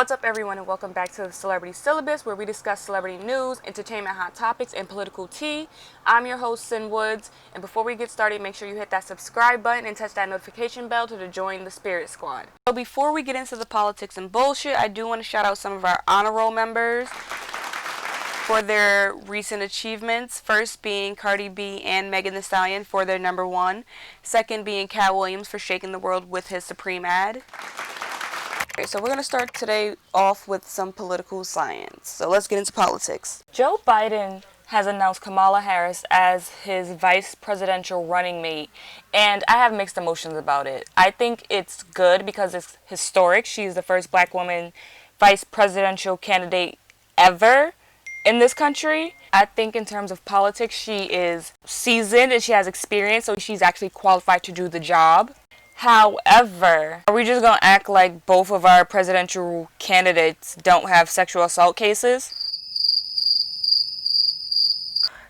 What's up, everyone, and welcome back to the Celebrity Syllabus, where we discuss celebrity news, entertainment, hot topics, and political tea. I'm your host, Sin Woods, and before we get started, make sure you hit that subscribe button and touch that notification bell to join the Spirit Squad. So before we get into the politics and bullshit, I do want to shout out some of our honor roll members for their recent achievements. First being Cardi B and Megan Thee Stallion for their #1. Second being Katt Williams for shaking the world with his Supreme ad. Okay, so we're going to start today off with some political science. So let's get into politics. Joe Biden has announced Kamala Harris as his vice presidential running mate, and I have mixed emotions about it. I think it's good because it's historic. She's the first black woman vice presidential candidate ever in this country. I think in terms of politics, she is seasoned and she has experience, so she's actually qualified to do the job. However, are we just going to act like both of our presidential candidates don't have sexual assault cases?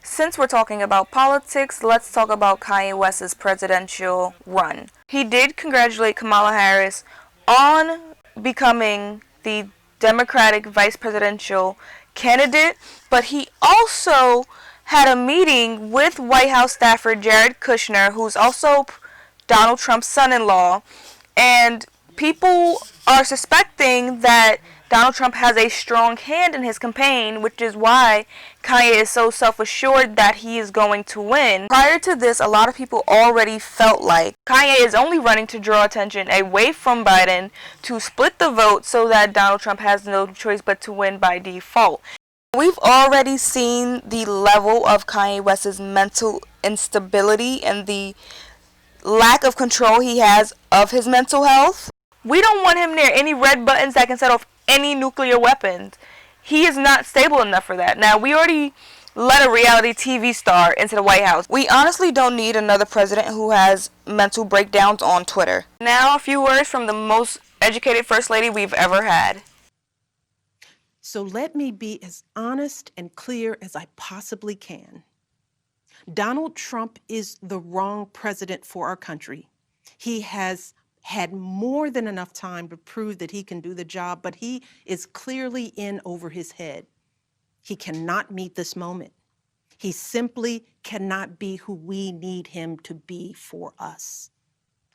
Since we're talking about politics, let's talk about Kanye West's presidential run. He did congratulate Kamala Harris on becoming the Democratic vice presidential candidate, but he also had a meeting with White House staffer Jared Kushner, who's also Donald Trump's son-in-law, and people are suspecting that Donald Trump has a strong hand in his campaign, which is why Kanye is so self-assured that he is going to win. Prior to this, a lot of people already felt like Kanye is only running to draw attention away from Biden to split the vote so that Donald Trump has no choice but to win by default. We've already seen the level of Kanye West's mental instability and the lack of control he has of his mental health. We don't want him near any red buttons that can set off any nuclear weapons. He is not stable enough for that. Now, we already let a reality TV star into the White House. We honestly don't need another president who has mental breakdowns on Twitter. Now, a few words from the most educated first lady we've ever had. So let me be as honest and clear as I possibly can. Donald Trump is the wrong president for our country. He has had more than enough time to prove that he can do the job, but he is clearly in over his head. He cannot meet this moment. He simply cannot be who we need him to be for us.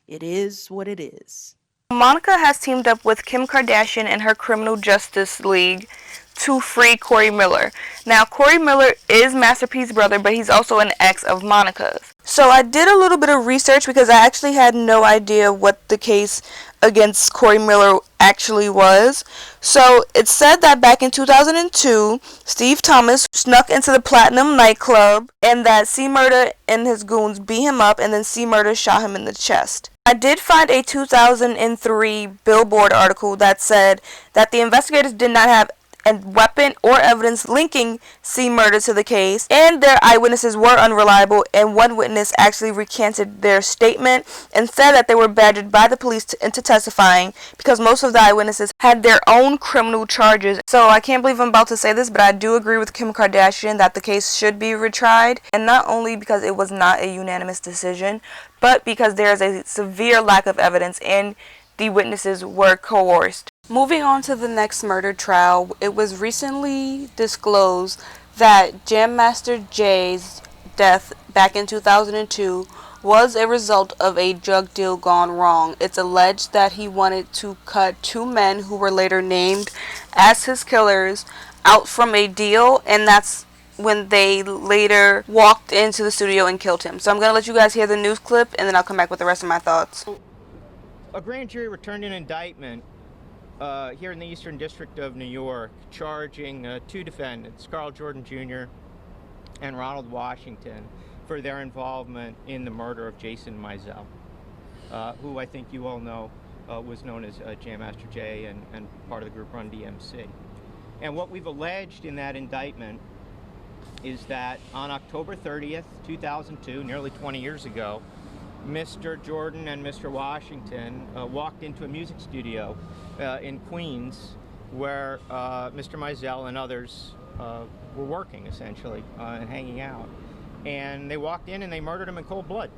It is what it is. Monica has teamed up with Kim Kardashian and her Criminal Justice League to free Corey Miller. Now, Corey Miller is Master P's brother, but he's also an ex of Monica's. So I did a little bit of research because I actually had no idea what the case against Corey Miller actually was. So it said that back in 2002, Steve Thomas snuck into the Platinum nightclub and that C-Murder and his goons beat him up, and then C-Murder shot him in the chest. I did find a 2003 Billboard article that said that the investigators did not have a weapon or evidence linking C-Murder to the case, and their eyewitnesses were unreliable, and one witness actually recanted their statement and said that they were badgered by the police into testifying because most of the eyewitnesses had their own criminal charges. So I can't believe I'm about to say this, but I do agree with Kim Kardashian that the case should be retried, and not only because it was not a unanimous decision, but because there is a severe lack of evidence and the witnesses were coerced. Moving on to the next murder trial, it was recently disclosed that Jam Master Jay's death back in 2002 was a result of a drug deal gone wrong. It's alleged that he wanted to cut two men who were later named as his killers out from a deal, and that's when they later walked into the studio and killed him. So I'm going to let you guys hear the news clip, and then I'll come back with the rest of my thoughts. A grand jury returned an indictment here in the Eastern District of New York, charging two defendants, Carl Jordan Jr. and Ronald Washington, for their involvement in the murder of Jason Mizell, who I think you all know was known as Jam Master Jay and part of the group Run DMC. And what we've alleged in that indictment is that on October 30th, 2002, nearly 20 years ago, Mr. Jordan and Mr. Washington walked into a music studio in Queens where Mr. Mizell and others were working, essentially, and hanging out. And they walked in and they murdered him in cold blood.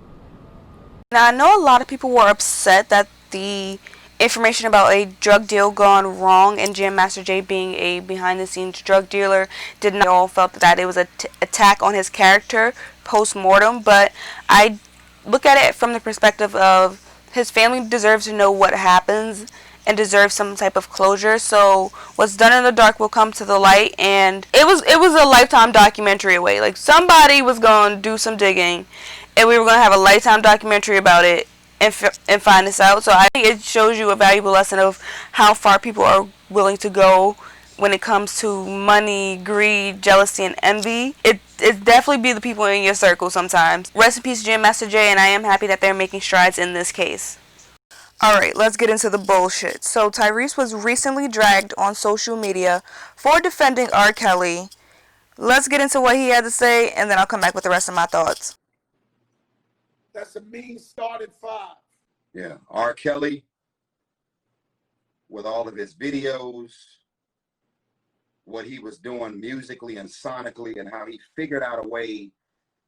Now, I know a lot of people were upset that the information about a drug deal gone wrong, and Jam Master Jay, being a behind-the-scenes drug dealer, did not all felt that it was an attack on his character post-mortem, but I look at it from the perspective of his family deserves to know what happens and deserves some type of closure. So what's done in the dark will come to the light, and it was a Lifetime documentary away. Like, somebody was going to do some digging, and we were going to have a Lifetime documentary about it and find this out. So I think it shows you a valuable lesson of how far people are willing to go when it comes to money, greed, jealousy, and envy. It definitely be the people in your circle sometimes. Rest in peace, Jam Master Jay, and I am happy that they're making strides in this case. Alright, let's get into the bullshit. So Tyrese was recently dragged on social media for defending R. Kelly. Let's get into what he had to say, and then I'll come back with the rest of my thoughts. That's a mean started 5. Yeah, R. Kelly, with all of his videos, what he was doing musically and sonically, and how he figured out a way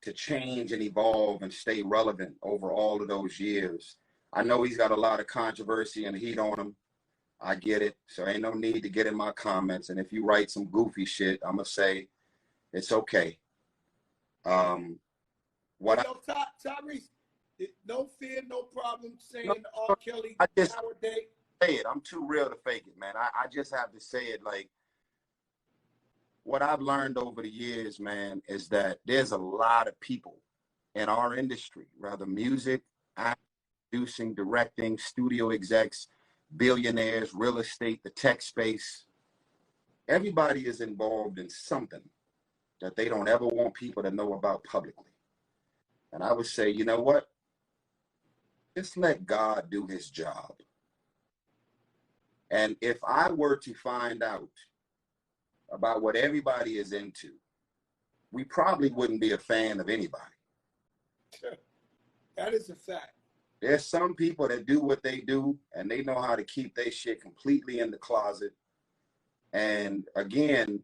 to change and evolve and stay relevant over all of those years. I know he's got a lot of controversy and heat on him. I get it. So ain't no need to get in my comments. And if you write some goofy shit, I'm going to say it's okay. Tyrese, no fear, no problem saying R. Kelly nowadays. Say it. I'm too real to fake it, man. I just have to say it. Like, what I've learned over the years, man, is that there's a lot of people in our industry, rather music, acting, producing, directing, studio execs, billionaires, real estate, the tech space. Everybody is involved in something that they don't ever want people to know about publicly. And I would say, you know what? Just let God do his job. And if I were to find out about what everybody is into, we probably wouldn't be a fan of anybody. That is a fact. There's some people that do what they do, and they know how to keep their shit completely in the closet. And again,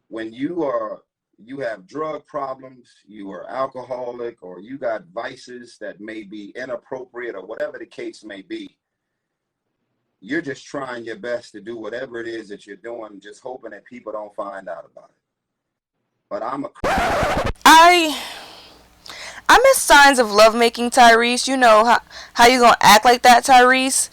when you have drug problems, you are alcoholic, or you got vices that may be inappropriate, or whatever the case may be, you're just trying your best to do whatever it is that you're doing, just hoping that people don't find out about it. But I miss signs of lovemaking, Tyrese. You know how you gonna act like that, Tyrese?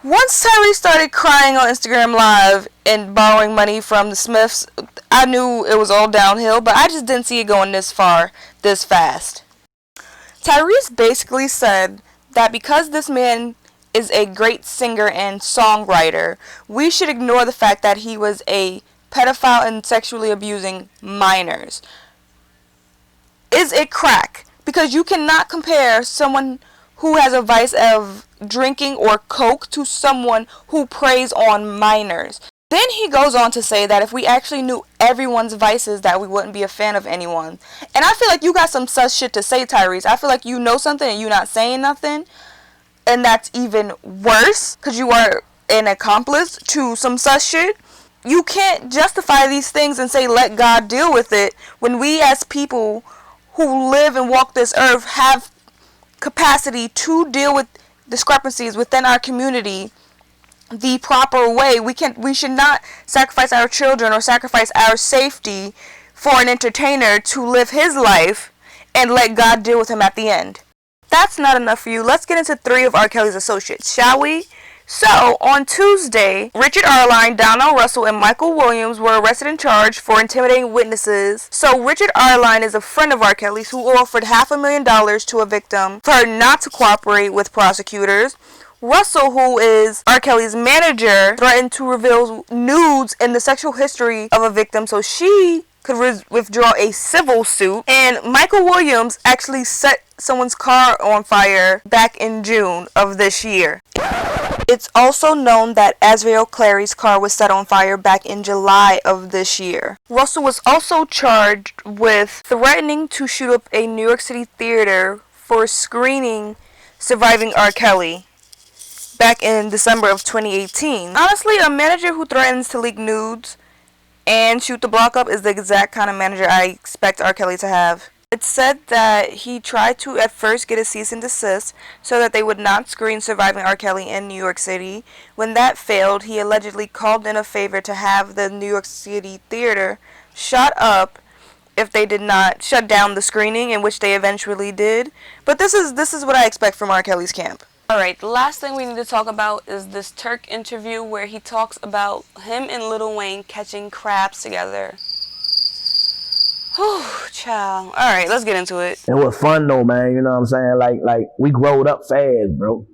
Once Tyrese started crying on Instagram Live and borrowing money from the Smiths, I knew it was all downhill, but I just didn't see it going this far, this fast. Tyrese basically said that because this man is a great singer and songwriter, we should ignore the fact that he was a pedophile and sexually abusing minors. Is it crack? Because you cannot compare someone who has a vice of drinking or coke to someone who preys on minors. Then he goes on to say that if we actually knew everyone's vices, that we wouldn't be a fan of anyone. And I feel like you got some sus shit to say, Tyrese. I feel like you know something and you're not saying nothing. And that's even worse, because you are an accomplice to some sus shit. You can't justify these things and say let God deal with it, when we as people who live and walk this earth have capacity to deal with discrepancies within our community the proper way. We should not sacrifice our children or sacrifice our safety for an entertainer to live his life and let God deal with him at the end. That's not enough for you. Let's get into 3 of R. Kelly's associates, shall we? So, on Tuesday, Richard Arline, Donnell Russell, and Michael Williams were arrested and charged for intimidating witnesses. So, Richard Arline is a friend of R. Kelly's who offered $500,000 to a victim for her not to cooperate with prosecutors. Russell, who is R. Kelly's manager, threatened to reveal nudes in the sexual history of a victim so she could withdraw a civil suit. And Michael Williams actually set someone's car on fire back in June of this year. It's also known that Azriel Clary's car was set on fire back in July of this year. Russell was also charged with threatening to shoot up a New York City theater for screening Surviving R. Kelly back in December of 2018. Honestly, a manager who threatens to leak nudes and shoot the block up is the exact kind of manager I expect R. Kelly to have. It's said that he tried to at first get a cease and desist so that they would not screen Surviving R. Kelly in New York City. When that failed, he allegedly called in a favor to have the New York City theater shut up if they did not shut down the screening, in which they eventually did. But this is what I expect from R. Kelly's camp. Alright, the last thing we need to talk about is this Turk interview where he talks about him and Lil Wayne catching crabs together. Whew, child. Alright, let's get into it. It was fun though, man. You know what I'm saying? Like we growed up fast, bro.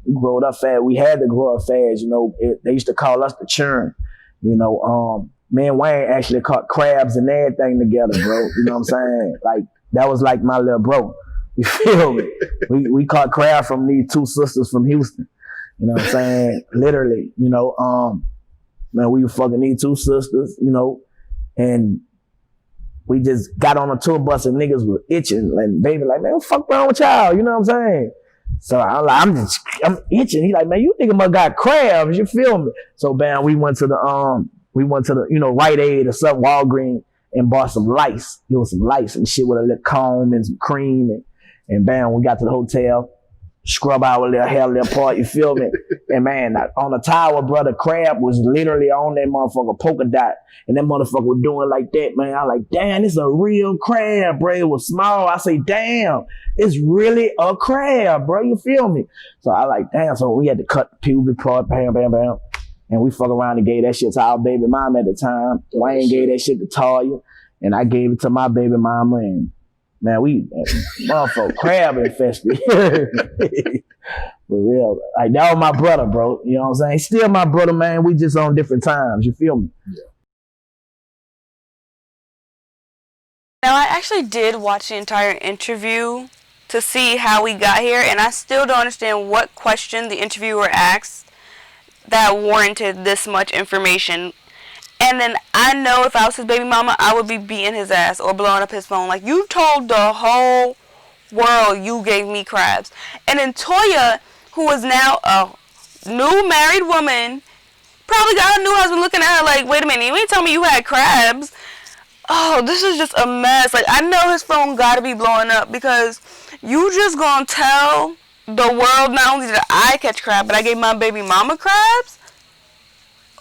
We growed up fast. We had to grow up fast. You know, they used to call us the churn. You know, me and Wayne actually caught crabs and everything together, bro. You know what I'm saying? Like that was like my little bro. You feel me? We caught crabs from these two sisters from Houston. You know what I'm saying? Literally, you know, man, we were fucking these two sisters, you know, and we just got on a tour bus and niggas were itching. And baby like, man, what the fuck wrong with y'all? You know what I'm saying? So I'm like, I'm itching. He like, man, you nigga must got crabs. You feel me? So bam, we went to the, you know, Rite Aid or something, Walgreens, and bought some lice. It was some lice and shit with a little comb and some cream. And bam, we got to the hotel, scrub our little hair, little part, you feel me? And man, on the tower, brother, crab was literally on that motherfucker polka dot. And that motherfucker was doing like that, man. I like, damn, this is a real crab, bro. It was small. I say, damn, it's really a crab, bro. You feel me? So I like, damn. So we had to cut the pubic part, bam, bam, bam. And we fuck around and gave that shit to our baby mama at the time. Wayne gave that shit to Talia. And I gave it to my baby mama. And man, motherfucker, crab infested. For real. Like, that was my brother, bro. You know what I'm saying? Still my brother, man. We just on different times. You feel me? Yeah. Now, I actually did watch the entire interview to see how we got here, and I still don't understand what question the interviewer asked that warranted this much information. And then I know if I was his baby mama, I would be beating his ass or blowing up his phone. Like, you told the whole world you gave me crabs. And then Toya, who is now a new married woman, probably got her new husband looking at her like, wait a minute, you ain't telling me you had crabs. Oh, this is just a mess. Like, I know his phone gotta be blowing up because you just gonna tell the world not only did I catch crab, but I gave my baby mama crabs?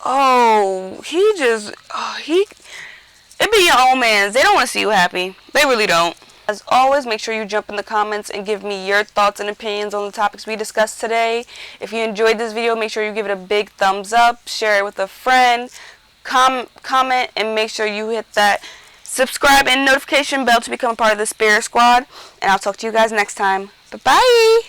Oh, it be your own mans. They don't want to see you happy. They really don't. As always, make sure you jump in the comments and give me your thoughts and opinions on the topics we discussed today. If you enjoyed this video, make sure you give it a big thumbs up, share it with a friend, comment, and make sure you hit that subscribe and notification bell to become a part of the Spirit Squad. And I'll talk to you guys next time. Bye-bye!